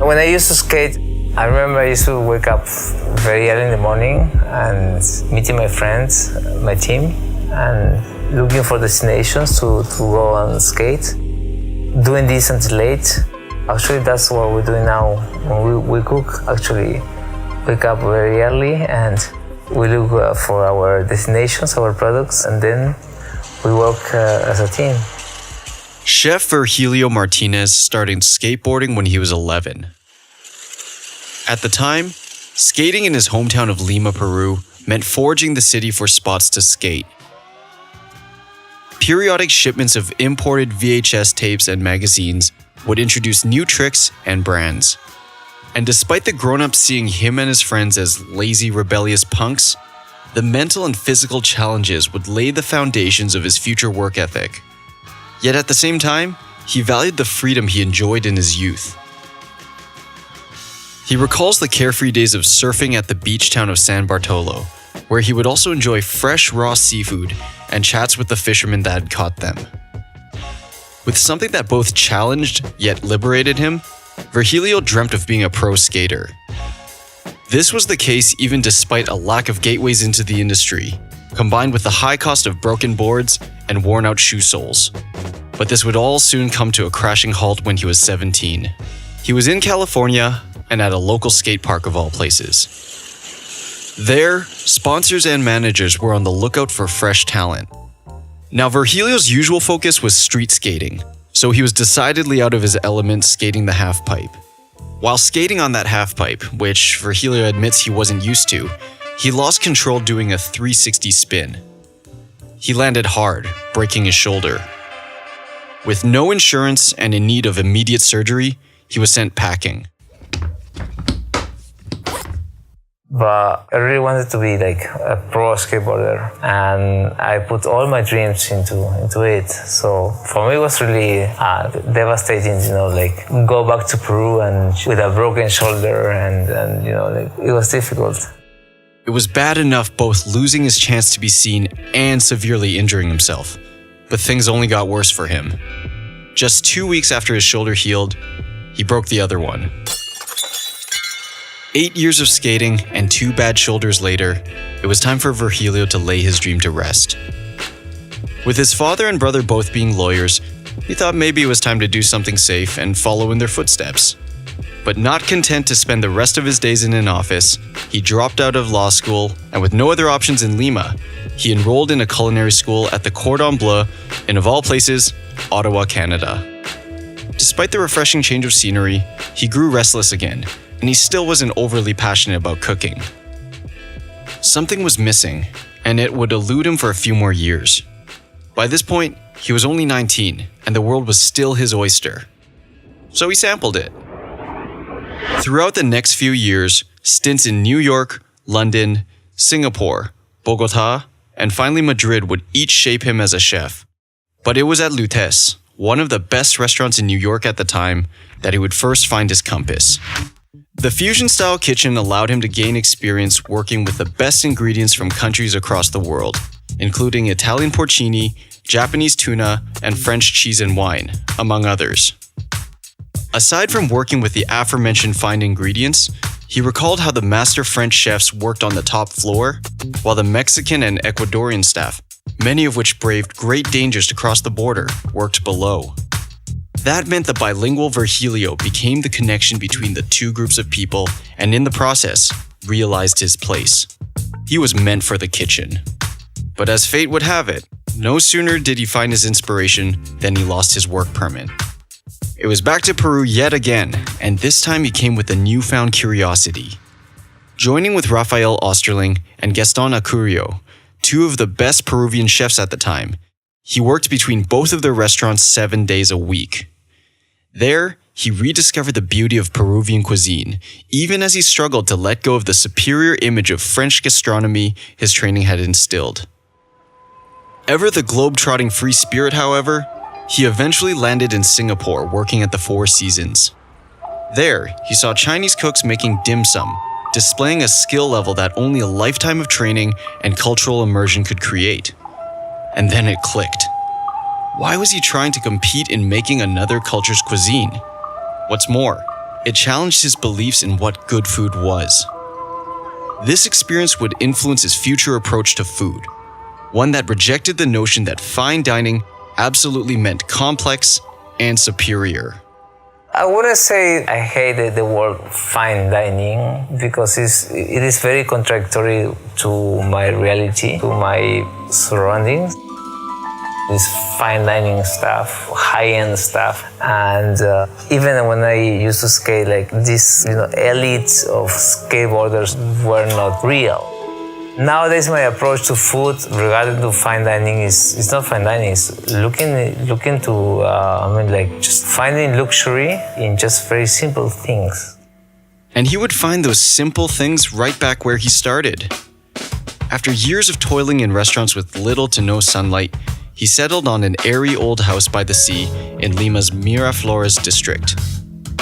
When I used to skate, I remember I used to wake up very early in the morning and meeting my friends, my team, and looking for destinations to go and skate. Doing this until late. Actually, that's what we're doing now. When we cook, actually wake up very early and we look for our destinations, our products, and then we work as a team. Chef Virgilio Martinez started skateboarding when he was 11. At the time, skating in his hometown of Lima, Peru, meant foraging the city for spots to skate. Periodic shipments of imported VHS tapes and magazines would introduce new tricks and brands. And despite the grown-ups seeing him and his friends as lazy, rebellious punks, the mental and physical challenges would lay the foundations of his future work ethic. Yet at the same time, he valued the freedom he enjoyed in his youth. He recalls the carefree days of surfing at the beach town of San Bartolo, where he would also enjoy fresh raw seafood and chats with the fishermen that had caught them. With something that both challenged yet liberated him, Virgilio dreamt of being a pro skater. This was the case even despite a lack of gateways into the industry, combined with the high cost of broken boards and worn-out shoe soles. But this would all soon come to a crashing halt when he was 17. He was in California and at a local skate park of all places. There, sponsors and managers were on the lookout for fresh talent. Now, Virgilio's usual focus was street skating, so he was decidedly out of his element skating the halfpipe. While skating on that halfpipe, which Virgilio admits he wasn't used to, he lost control doing a 360 spin. He landed hard, breaking his shoulder. With no insurance and in need of immediate surgery, he was sent packing. But I really wanted to be like a pro skateboarder, and I put all my dreams into it. So for me, it was really devastating, like go back to Peru and with a broken shoulder, and like it was difficult. It was bad enough both losing his chance to be seen and severely injuring himself, but things only got worse for him. Just 2 weeks after his shoulder healed, he broke the other one. 8 years of skating and 2 bad shoulders later, it was time for Virgilio to lay his dream to rest. With his father and brother both being lawyers, he thought maybe it was time to do something safe and follow in their footsteps. But not content to spend the rest of his days in an office, he dropped out of law school, and with no other options in Lima, he enrolled in a culinary school at the Cordon Bleu in, of all places, Ottawa, Canada. Despite the refreshing change of scenery, he grew restless again, and he still wasn't overly passionate about cooking. Something was missing, and it would elude him for a few more years. By this point, he was only 19, and the world was still his oyster. So he sampled it. Throughout the next few years, stints in New York, London, Singapore, Bogota, and finally Madrid would each shape him as a chef. But it was at Lutèce, one of the best restaurants in New York at the time, that he would first find his compass. The fusion-style kitchen allowed him to gain experience working with the best ingredients from countries across the world, including Italian porcini, Japanese tuna, and French cheese and wine, among others. Aside from working with the aforementioned fine ingredients, he recalled how the master French chefs worked on the top floor, while the Mexican and Ecuadorian staff, many of which braved great dangers to cross the border, worked below. That meant the bilingual Virgilio became the connection between the two groups of people and in the process, realized his place. He was meant for the kitchen. But as fate would have it, no sooner did he find his inspiration than he lost his work permit. It was back to Peru yet again, and this time he came with a newfound curiosity. Joining with Rafael Osterling and Gaston Acurio, 2 of the best Peruvian chefs at the time, he worked between both of their restaurants 7 days a week. There, he rediscovered the beauty of Peruvian cuisine, even as he struggled to let go of the superior image of French gastronomy his training had instilled. Ever the globe-trotting free spirit, however, he eventually landed in Singapore working at the Four Seasons. There, he saw Chinese cooks making dim sum, displaying a skill level that only a lifetime of training and cultural immersion could create. And then it clicked. Why was he trying to compete in making another culture's cuisine? What's more, it challenged his beliefs in what good food was. This experience would influence his future approach to food, one that rejected the notion that fine dining absolutely meant complex and superior. I wouldn't say I hated the word fine dining because it is very contradictory to my reality, to my surroundings. This fine dining stuff, high-end stuff, and even when I used to skate, like this, elite of skateboarders were not real. Nowadays, my approach to food regarding to fine dining is not fine dining. It's looking to just finding luxury in just very simple things. And he would find those simple things right back where he started. After years of toiling in restaurants with little to no sunlight, he settled on an airy old house by the sea in Lima's Miraflores district.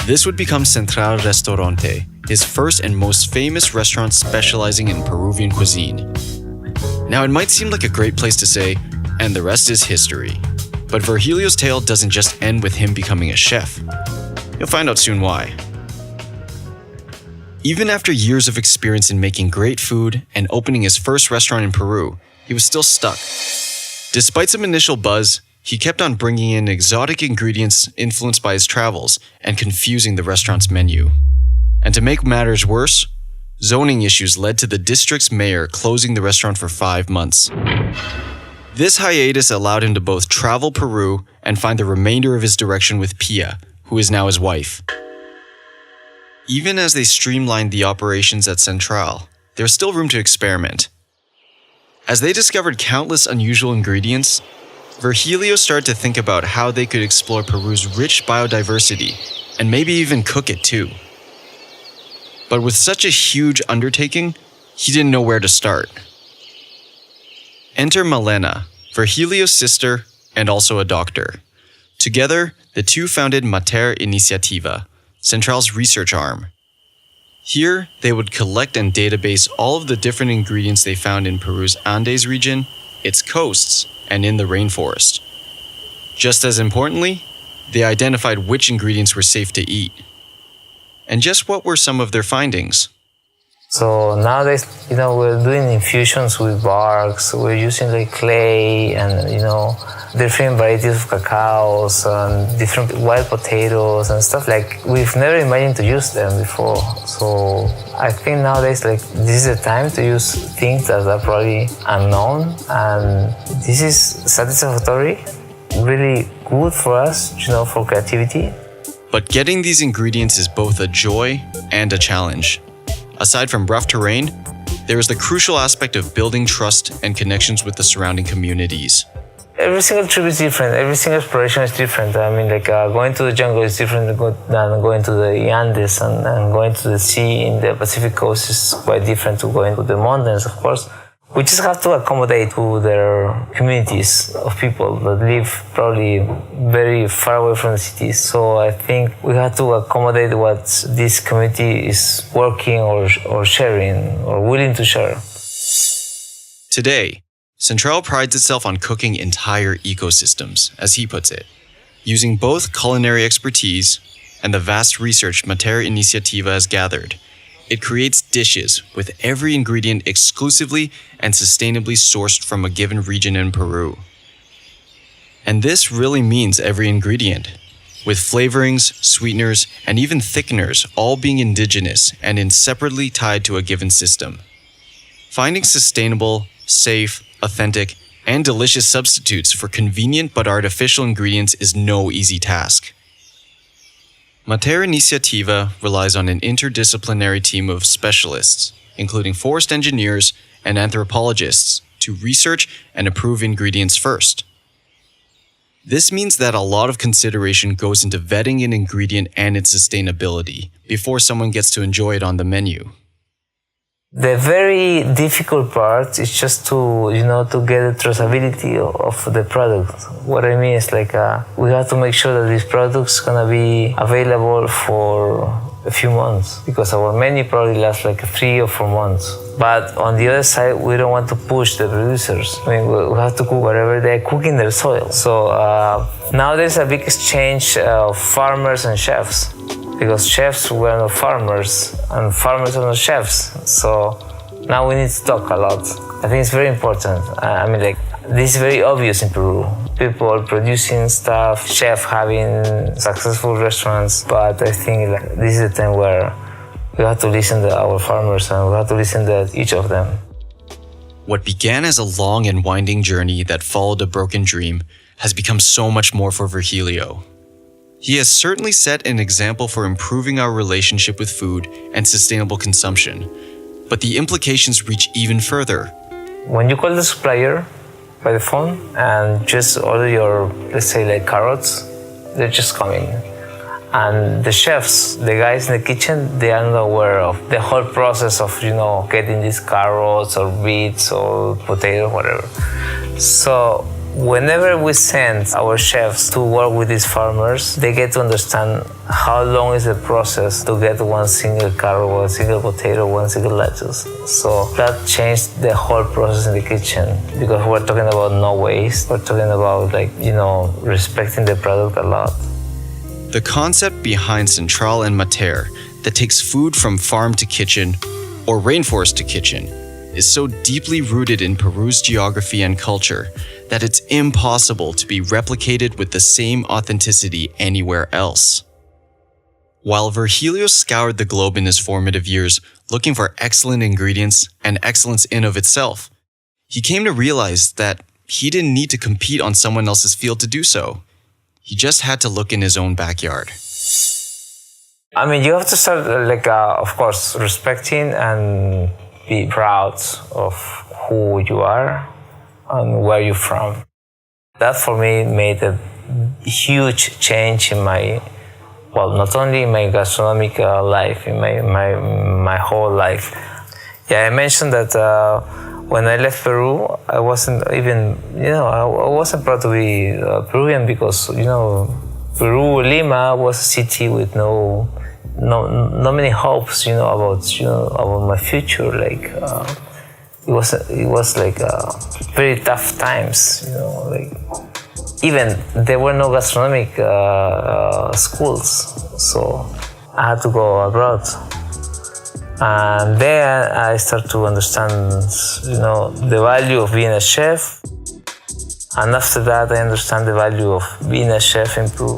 This would become Central Restaurante, his first and most famous restaurant specializing in Peruvian cuisine. Now, it might seem like a great place to say, and the rest is history. But Virgilio's tale doesn't just end with him becoming a chef. You'll find out soon why. Even after years of experience in making great food and opening his first restaurant in Peru, he was still stuck. Despite some initial buzz, he kept on bringing in exotic ingredients influenced by his travels and confusing the restaurant's menu. And to make matters worse, zoning issues led to the district's mayor closing the restaurant for 5 months. This hiatus allowed him to both travel Peru and find the remainder of his direction with Pia, who is now his wife. Even as they streamlined the operations at Central, there's still room to experiment. As they discovered countless unusual ingredients, Virgilio started to think about how they could explore Peru's rich biodiversity and maybe even cook it too. But with such a huge undertaking, he didn't know where to start. Enter Malena, Virgilio's sister and also a doctor. Together, the two founded Mater Iniciativa, Central's research arm. Here, they would collect and database all of the different ingredients they found in Peru's Andes region, its coasts, and in the rainforest. Just as importantly, they identified which ingredients were safe to eat. And just what were some of their findings? So nowadays, we're doing infusions with barks. We're using like clay and, different varieties of cacaos and different wild potatoes and stuff like we've never imagined to use them before. So I think nowadays, this is the time to use things that are probably unknown, and this is satisfactory, really good for us, for creativity. But getting these ingredients is both a joy and a challenge. Aside from rough terrain, there is the crucial aspect of building trust and connections with the surrounding communities. Every single trip is different. Every single exploration is different. Going to the jungle is different than going to the Andes, and going to the sea in the Pacific coast is quite different to going to the mountains, of course. We just have to accommodate to their communities of people that live probably very far away from the cities. So I think we have to accommodate what this community is working or sharing or willing to share. Today, Central prides itself on cooking entire ecosystems, as he puts it, using both culinary expertise and the vast research Mater Iniciativa has gathered. It creates dishes with every ingredient exclusively and sustainably sourced from a given region in Peru. And this really means every ingredient, with flavorings, sweeteners, and even thickeners all being indigenous and inseparably tied to a given system. Finding sustainable, safe, authentic, and delicious substitutes for convenient but artificial ingredients is no easy task. Mater Iniciativa relies on an interdisciplinary team of specialists, including forest engineers and anthropologists, to research and approve ingredients first. This means that a lot of consideration goes into vetting an ingredient and its sustainability before someone gets to enjoy it on the menu. The very difficult part is just to get the traceability of the product. What I mean is we have to make sure that this product is gonna be available for a few months, because our menu probably lasts 3 or 4 months. But on the other side, we don't want to push the producers. We have to cook whatever they cook in their soil. So now there's a big exchange of farmers and chefs. because chefs were not farmers and farmers are not chefs. So now we need to talk a lot. I think it's very important. I mean, like, this is very obvious in Peru. People producing stuff, chefs having successful restaurants, but I think like, this is the time where we have to listen to our farmers and we have to listen to each of them. What began as a long and winding journey that followed a broken dream has become so much more for Virgilio. He has certainly set an example for improving our relationship with food and sustainable consumption, but the implications reach even further. When you call the supplier by the phone and just order your, let's say, like carrots, they're just coming. And the chefs, the guys in the kitchen, they are not aware of the whole process of, getting these carrots or beets or potatoes, whatever. So whenever we send our chefs to work with these farmers, they get to understand how long is the process to get one single carrot, one single potato, one single lettuce. So that changed the whole process in the kitchen, because we're talking about no waste. We're talking about respecting the product a lot. The concept behind Central and Mater, that takes food from farm to kitchen or rainforest to kitchen, is so deeply rooted in Peru's geography and culture that it's impossible to be replicated with the same authenticity anywhere else. While Virgilio scoured the globe in his formative years looking for excellent ingredients and excellence in of itself, he came to realize that he didn't need to compete on someone else's field to do so. He just had to look in his own backyard. I mean, you have to start, of course, respecting and be proud of who you are and where you're from. That for me made a huge change in my, not only in my gastronomic life, in my whole life. Yeah, I mentioned that when I left Peru, I wasn't even, I wasn't proud to be Peruvian because, Peru, Lima was a city with no many hopes, about my future. It was very tough times, even there were no gastronomic schools, so I had to go abroad. And then I started to understand, the value of being a chef. And after that, I understand the value of being a chef in Peru.